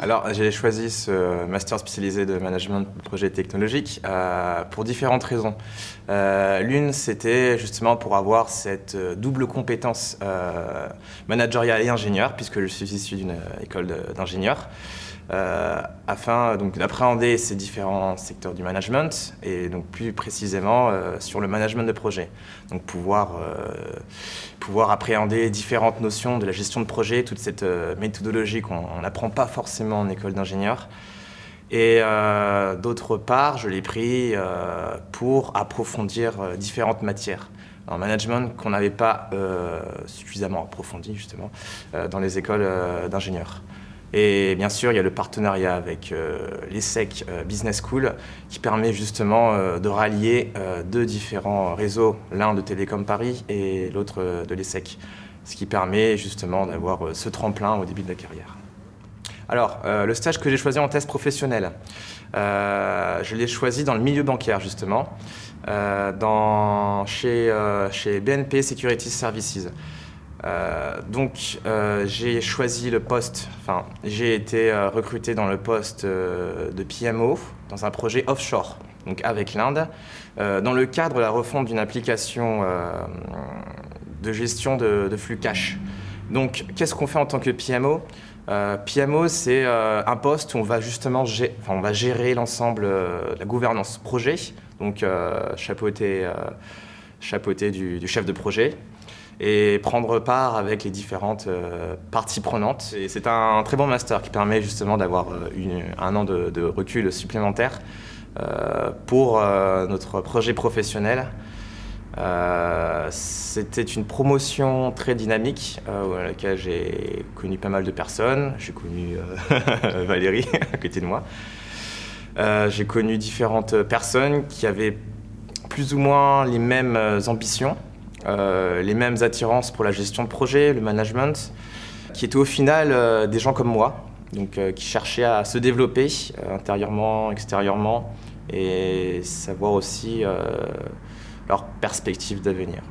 Alors, j'ai choisi ce master spécialisé de management de projets technologiques pour différentes raisons. L'une, c'était justement pour avoir cette double compétence managériale et ingénieur, puisque je suis issu d'une école d'ingénieur, afin donc d'appréhender ces différents secteurs du management et donc plus précisément sur le management de projet. Donc pouvoir appréhender différentes notions de la gestion de projet, toute cette méthodologie qu'on n'apprend pas forcément en école d'ingénieur. Et d'autre part, je l'ai pris pour approfondir différentes matières. Un management qu'on n'avait pas suffisamment approfondi justement dans les écoles d'ingénieurs. Et bien sûr, il y a le partenariat avec l'ESSEC Business School qui permet justement de rallier deux différents réseaux, l'un de Télécom Paris et l'autre de l'ESSEC, ce qui permet justement d'avoir ce tremplin au début de la carrière. Alors, le stage que j'ai choisi en thèse professionnelle, je l'ai choisi dans le milieu bancaire justement, chez BNP Securities Services. J'ai choisi le poste, j'ai été recruté dans le poste de PMO dans un projet offshore, donc avec l'Inde, dans le cadre de la refonte d'une application de gestion de flux cash. Donc, qu'est-ce qu'on fait en tant que PMO ? PMO, c'est un poste où on va justement gérer l'ensemble de la gouvernance projet, donc chapeauté du chef de projet, et prendre part avec les différentes parties prenantes. Et c'est un très bon master qui permet justement d'avoir un an de recul supplémentaire pour notre projet professionnel. C'était une promotion très dynamique à laquelle j'ai connu pas mal de personnes. J'ai connu Valérie à côté de moi. J'ai connu différentes personnes qui avaient plus ou moins les mêmes ambitions. Les mêmes attirances pour la gestion de projet, le management, qui étaient au final des gens comme moi, donc qui cherchaient à se développer intérieurement, extérieurement, et savoir aussi leurs perspectives d'avenir.